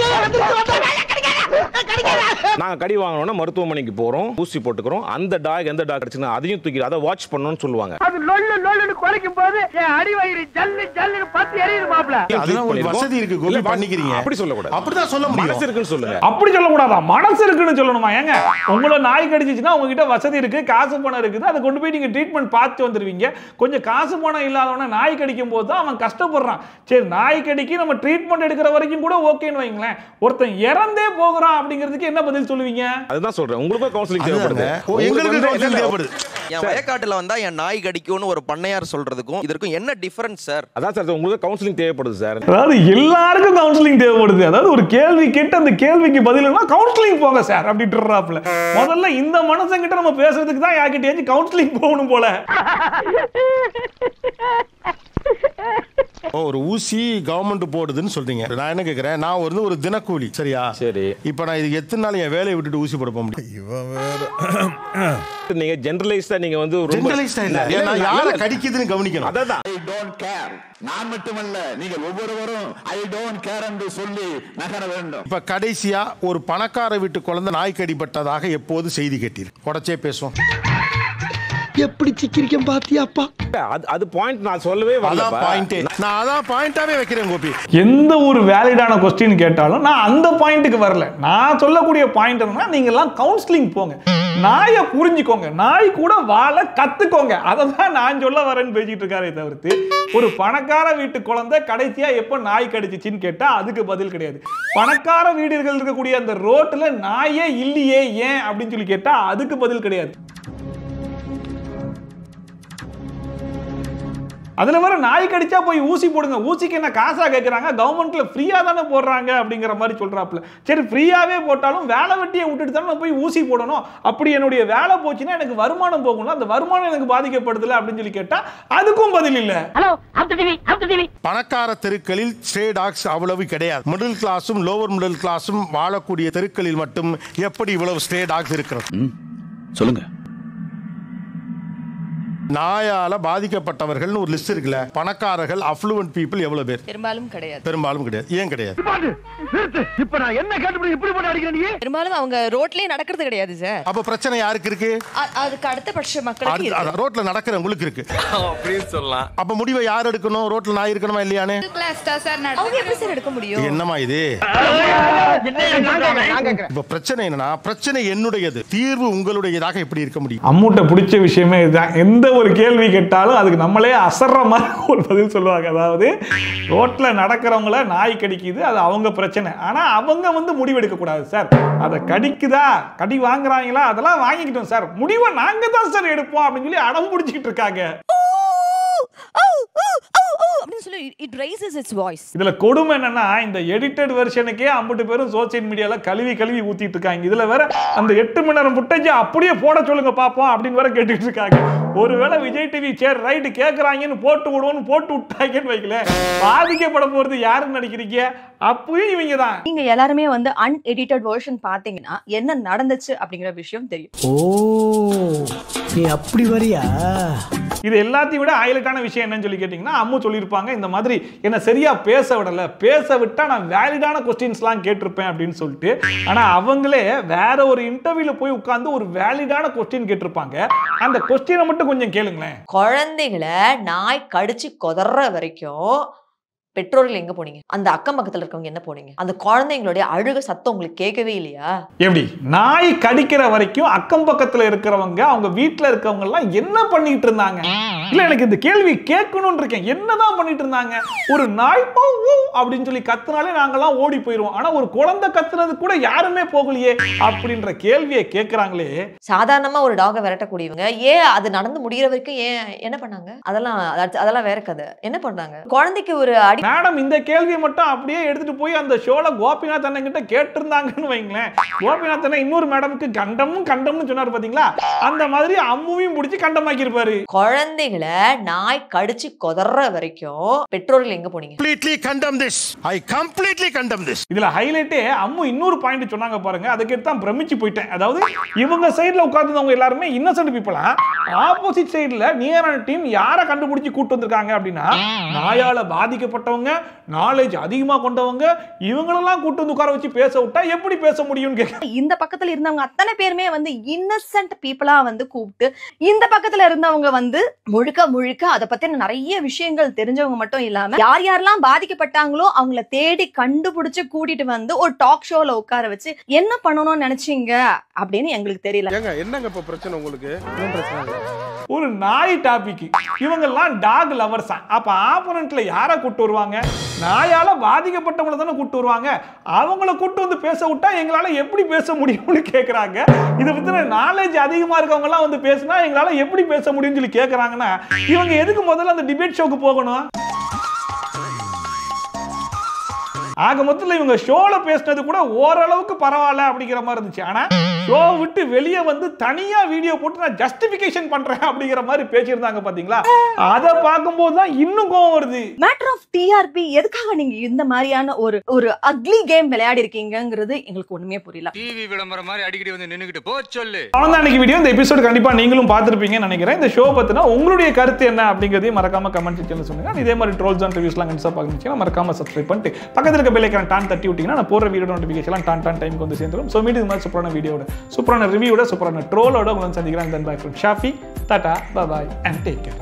நாங்க கடி வாங்கணும்னா மருத்துவமனைக்கு போறோம், ஊசி போட்டுக்கிறோம். அந்த டாக் எந்த டாக் கடிச்சுனா அதையும் தூக்கி அதை வாட்ச் பண்ணணும்னு சொல்லுவாங்க. அது லொல்லு லொல்லுன்னு குறைக்கும் போது என் அடி வயிறு ஜல்லு ஜல்லுன்னு பத்தி எரியுது மாப்ள. அதெல்லாம் ஒரு வசதி இருக்கு, கோபி பண்ணிக்கிறீங்க. அப்படி சொல்ல கூடாது, அப்படிதான் சொல்ல முடியும். மனசு இருக்குன்னு சொல்லுங்க. அப்படி சொல்ல கூடாதா? மனசு இருக்குன்னு சொல்லணுமா? ஏங்க உங்களை நாய் கடிச்சிச்சுன்னா உங்ககிட்ட வசதி இருக்கு, காசு பணம் இருக்குது, அதை கொண்டு போய் நீங்க ட்ரீட்மெண்ட் பார்த்து வந்துருவீங்க. கொஞ்சம் காசு பணம் இல்லாதவன நாய் கடிக்கும் போது தான் அவன் கஷ்டப்படுறான். சரி நாய் கடிக்கு நம்ம ட்ரீட்மெண்ட் எடுக்கிற வரைக்கும் கூட ஓகேன்னு வைங்களேன். ஒருத்தன் இறந்தே போகிறான் அப்படிங்கிறதுக்கு என்ன பதில் சொல்லுவீங்க? அதுதான் சொல்றேன், உங்களுக்கு கவுன்சிலிங் தேவைப்படுது. எங்களுக்கு கவுன்சிலிங் தேவைப்படுது. என் வயக்காட்டுல வந்தா என் நாய் கடிக்கும்னு ஒரு பண்ணையார் சொல்றதுக்கும் இதற்கும் என்ன டிஃபரன்ஸ் சார்? அதான் சார் உங்களுக்கு கவுன்சிலிங் தேவைப்படுது சார். அதாவது எல்லாருக்கும் கவுன்சிலிங் தேவைப்படுது. அதாவது ஒரு கேள்வி கேட்டு அந்த கேள்விக்கு பதில்னா கவுன்சிலிங் போங்க சார் அப்படின்றாப்ல. முதல்ல இந்த மனுஷங்கிட்ட நம்ம பேசுறதுக்கு தான் யார்கிட்டயாச்சும் கவுன்சிலிங் போகணும் போல. ஒரு ஊசி கவர்மெண்ட் போடுதுன்னு சொல்றீங்க. நான் என்ன கேக்குறேன், நான் ஒரு தினக்கூலி சரியா? சரி. இப்போ நான் இது எத்தனை நாள் என் வேலையை விட்டுட்டு ஊசி போட போக முடியும்? இவன் வேற நீங்க ஜெனரலைஸ்டா நீங்க வந்து ஜெனரலைஸ்டா இல்ல, நான் யாரை கடிக்குதுன்னு கவனிக்கணும். அதான் ஐ டோன்ட் கேர். நான் மட்டுமல்ல, நீங்க ஒவ்வொருவரும் ஐ டோன்ட் கேர் என்று சொல்லி நகர வேண்டும். இப்ப கடைசியா ஒரு பணக்கார வீட்டு குழந்தை நாய் கடிப்பட்டதாக எப்போது செய்தி கேட்டீர்? உடச்சே பேசுவோம். எப்படி சிக்கிரிக்கம் பாத்தியாப்பா? அது பாயிண்ட் நான் சொல்லவே வரல. பாயிண்ட் நான் அதான் பாயிண்டாவே வைக்கிறேன் கோபி. எந்த ஒரு வேலிடான क्वेश्चन கேட்டாலும் நான் அந்த பாயிண்ட்டுக்கு வரல. நான் சொல்லக்கூடிய பாயிண்ட் என்னன்னா, நீங்க எல்லாம் கவுன்சிலிங் போங்க, நாயை புரிஞ்சுக்கோங்க, நாய் கூட வாழ கத்துக்கோங்க. அதை தான் நான் சொல்ல வரேன்னு பேசிட்டு இருக்காரே தவிர்த்து ஒரு பணக்கார வீட்டு குழந்தை கடைசியா எப்ப நாய் கடிச்சிச்சின்னு கேட்டா அதுக்கு பதில் கிடையாது. பணக்கார வீடுகள் இருக்கக்கூடிய அந்த ரோட்ல நாயே இல்லையே ஏன் அப்படின்னு சொல்லி கேட்டா அதுக்கு பதில் கிடையாது. அதுல வர நாய் கடிச்சா போய் ஊசி போடுங்க, ஊசிக்கு என்ன காசா கேட்கறாங்க, கவர்மெண்ட்ல ஃப்ரீயா தானே போடுறாங்க அப்படிங்கிற மாதிரி சொல்றாப்ல. சரி ஃப்ரீயாவே போட்டாலும் வேலை வெட்டியை விட்டுட்டு தானே போய் ஊசி போடணும். அப்படி என்னுடைய வேலை போச்சுன்னா எனக்கு வருமானம் போகணும், அந்த வருமானம் எனக்கு பாதிக்கப்படுதுல அப்படின்னு சொல்லி கேட்டா அதுக்கும் பதில் இல்ல. பணக்கார தெருக்களில் ஸ்ட்ரே டாக்ஸ் அவ்வளவு கிடையாது. மிடில் கிளாஸும் லோவர் மிடில் கிளாஸும் வாழக்கூடிய தெருக்களில் மட்டும் எப்படி இவ்வளவு ஸ்ட்ரே டாக்ஸ் இருக்கிறது? சொல்லுங்க. நாயால பாதிக்கப்பட்டவர்கள் ஒரு லிஸ்ட் இருக்குல்ல, பணக்காரர்கள் அஃப்ளூவன்ட் பீப்புள் எவ்வளவு பேர்? பெரும்பாலும் கிடையாது. பெரும்பாலும் கிடையாது. ஏன் கிடையாது? இப்ப நான் என்ன கேட்டு இப்படி போட்டு அடிக்கிறேன் நீ? பெரும்பாலும் அவங்க ரோட்லயே நடக்கிறது கிடையாது சார். அப்ப பிரச்சனை யாருக்கு இருக்கு? அதுக்கு அடுத்த பட்ச மக்களுக்கு இருக்கு. ரோட்ல நடக்கிறவங்களுக்கு இருக்கு அப்படினு சொல்லலாம். அப்ப முடிவை யார் எடுக்கணும்? ரோட்ல நாய் இருக்கணுமா இல்லையானே? அவங்க எப்படி சார் எடுக்க முடியும்? என்னமா இது? இப்ப பிரச்சனை என்னன்னா, பிரச்சனை என்னுடையது, தீர்வு உங்களுடையதாக எப்படி இருக்க முடியும்? அம்மூட்ட பிடிச்ச விஷயமே இதுதான். எந்த ஒரு கேள்வி கேட்டாலும் அதுக்கு நம்மளே அசர்ற மாதிரி ஒரு பதில் சொல்லுவாங்க. அதாவது ரோட்ல நடக்கிறவங்கள நாய் கடிக்குது, அது அவங்க பிரச்சனை. ஆனா அவங்க வந்து முடிவெடுக்க கூடாது சார். அதை கடிக்குதா, கடி வாங்குறாங்களா, அதெல்லாம் வாங்கிக்கிட்டோம் சார், முடிவை நாங்க தான் சார் எடுப்போம் அப்படின்னு சொல்லி அடம் பிடிச்சிக்கிட்டு இருக்காங்க. இதுல கொடுமை என்னன்னா, இந்த எடிட்டட் வெர்ஷனுக்கே 50 பேரும் சோசியல் மீடியால கழுவி ஊத்திட்டு இருக்காங்க. இதுல வேற அந்த 8 மணி நேரம் ஃபுட்டேஜ் அப்படியே போட சொல்லுங்க பாப்போம் அப்படின்னு வேற கேட்டுட்டு இருக்காங்க. ஒருவேளை விஜய் டிவி சரி ரைட் கேக்குறாங்கன்னு போட்டு விடுவோம்னு போட்டு விட்டாங்கன்னு வைக்கல, பாதிக்கப்பட போறது யாருன்னு நினைக்கிறீங்க? அப்பயும் இவங்க தான். நீங்க எல்லாருமே வந்து அன்எடிட்டட் வெர்ஷன் பாத்தீங்கன்னா என்ன நடந்துச்சு அப்படிங்கிற விஷயம் தெரியும். ஓ, நீ அப்படி வரியா? இது எல்லாத்தையும் விட ஹைலைட்டான விஷயம் என்னன்னு சொல்லி கேட்டீங்கன்னா, அம்மு சொல்லியிருப்பாங்க இந்த மாதிரி என்ன சரியா பேச விடல, பேச விட்டா நான் வேலிடான கொஸ்டின்ஸ்லாம் கேட்டிருப்பேன் அப்படின்னு சொல்லிட்டு. ஆனா அவங்களே வேற ஒரு இன்டர்வியூல போய் உட்கார்ந்து ஒரு வேலிடான கொஸ்டின் கேட்டிருப்பாங்க. அந்த கொஸ்டினை மட்டும் கொஞ்சம் கேளுங்களேன். குழந்தைகளை நாய் கடிச்சு கொதற வரைக்கும் பெற்றோர்கள் எங்க போனீங்க? அந்த அக்கம் பக்கத்துல இருக்கவங்க என்ன போனீங்க? அந்த குழந்தைங்களுடைய அழுக சத்தம் உங்களுக்கு கேட்கவே இல்லையா? எப்படி நாய் கடிக்கிற வரைக்கும் அக்கம் பக்கத்துல இருக்கிறவங்க, அவங்க வீட்டுல இருக்கவங்க எல்லாம் என்ன பண்ணிட்டு இருந்தாங்க? இல்ல எனக்கு இந்த கேள்வி கேட்கணும்னு இருக்கேன். என்னதான் பண்ணிட்டு இருந்தாங்க? ஒரு நாய் அப்படின்னு சொல்லி கத்துனாலே நாங்கெல்லாம் ஓடி போயிருவோம். ஆனா ஒரு குழந்தை கத்துறது கூட யாருமே போகலையே அப்படின்ற கேள்வியை கேட்கறாங்களே. சாதாரணமா ஒரு டாக விரட்டக்கூடியவங்க ஏன் அது நடந்து முடிகிற வரைக்கும் ஏன் என்ன பண்ணாங்க? அதெல்லாம் வேற கதை. என்ன பண்ணாங்க? குழந்தைக்கு ஒரு மேடம் இந்த கேள்வியை மட்டும் அப்படியே எடுத்துட்டு போய் அந்த ஷோல கோபிநாத் அண்ணன் கிட்ட கேட்டிருந்தாங்கன்னு வைங்களேன். கோபிநாத் அண்ணன் இன்னொரு மேடமுக்கு கண்டம்னு சொன்னாரு பாத்தீங்களா, அந்த மாதிரி அம்முவையும் பிடிச்சி கண்டமாக்கி இருப்பாரு. குழந்தைகளை நாய் கடிச்சு கொதற வரைக்கும் பெற்றோர்கள் எங்க போனீங்க? இதுல ஹைலைட்டே அம்மு இன்னொரு பாயிண்ட் சொன்னாங்க பாருங்க, அதுக்கு தான் பிரமிச்சு போயிட்டேன். அதாவது இவங்க சைடுல உட்கார்ந்தவங்க எல்லாருமே இன்னசென்ட் பீப்பிளா, ஆப்போசிட் சைடுல நியரான டீம் யாரை கண்டுபிடிச்சு கூட்டு வந்திருக்காங்க அப்படின்னா, நாயால பாதிக்கப்பட்ட நாலேஜ் அதிகமா கொண்டவங்க, இவங்களெல்லாம் கூட்டு வந்து உட்கார வச்சு பேச விட்டா எப்படி பேச முடியும்? இந்த பக்கத்துல இருந்தவங்க அத்தனை பேருமே வந்து இன்னசென்ட் பீப்புளா வந்து கூப்பிட்டு, இந்த பக்கத்துல இருந்தவங்க வந்து முழுக்க அதை பத்தி நிறைய விஷயங்கள் தெரிஞ்சவங்க மட்டும் இல்லாம யார் யாரெல்லாம் பாதிக்கப்பட்டாங்களோ அவங்கள தேடி கண்டுபிடிச்சு கூட்டிட்டு வந்து ஒரு டாக் ஷோல உட்கார வச்சு என்ன பண்ணணும்னு நினைச்சீங்க அப்படின்னு எங்களுக்கு தெரியல. என்னங்க இப்ப பிரச்சனை உங்களுக்கு? ஒரு நாய் டாபிக். இவங்கெல்லாம் டாக் லவர்ஸ். அப்ப ஆப்போனன்ட்ல யாரை கூட்டு வருவாங்க? நாயால பாதிக்கப்பட்டவங்கள தானே கூட்டு வருவாங்க. அவங்கள கூட்டு வந்து பேச விட்டா எங்களால எப்படி பேச முடியும்னு கேக்குறாங்க. இதை பத்தின நாலேஜ் அதிகமா இருக்கவங்க எல்லாம் வந்து பேசினா எங்களால எப்படி பேச முடியும்னு சொல்லி கேக்குறாங்கன்னா இவங்க எதுக்கு முதல்ல அந்த டிபேட் ஷோக்கு போகணும்? ஆக மொத்தத்தில் இவங்க ஷோல பேசினது கூட ஓரளவுக்கு பரவாயில்ல அப்படிங்கிற மாதிரி இருந்துச்சு. ஆனா ஷோ விட்டு வெளியே வந்து தனியா வீடியோ போட்டு நான் ஜஸ்டிபிகேஷன் பண்றேன் அப்படிங்கிற மாதிரி பேசியிருந்தாங்க பாத்தீங்களா? அதை பார்க்கும்போது தான் இன்னும் கோவம் வருது. மேட்டர் ஆஃப் டிஆர்பி எதுக்காக நீங்க இந்த மாதிரியான ஒரு அக்லி கேம் விளையாடி இருக்கீங்கிறது எங்களுக்கு ஒண்ணுமே புரியல. டிவி விளம்பரம் மாதிரி அடிக்கடி வந்து நின்னுக்கிட்டு போ சொல்லு. அவ்வளவுதான் இன்னைக்கு வீடியோ. இந்த எபிசோட் கண்டிப்பா நீங்களும் பார்த்திருப்பீங்கன்னு நினைக்கிறேன். இந்த ஷோ பத்தினா உங்களுடைய கருத்து என்ன அப்படிங்கறதையும் மறக்காம கமெண்ட் செக்ஷன்ல சொல்லுங்க. இதே மாதிரி ட்ரோல்ஸ் அண்ட் ரிவ்யூஸ்லாம் கண்டிப்பா பார்க்கணும்னா மறக்காம சப்ஸ்கிரைப் பண்ணிட்டு பக்கத்துல இருக்க பெல் ஐகான் டான் தட்டி விட்டீங்கன்னா நான் போற வீடியோ நோட்டிஃபிகேஷன் டான் டைம்க்கு வந்து சேர்ந்துரும். சோ மீட் இது மாதிரி சூப்பரான வீடியோட, சூப்பரான ரிவ்யூவோட, சூப்பரான ட்ரோலோட உங்களை சந்திக்கிறேன். Then bye from Shafi. Tata, bye bye and take care.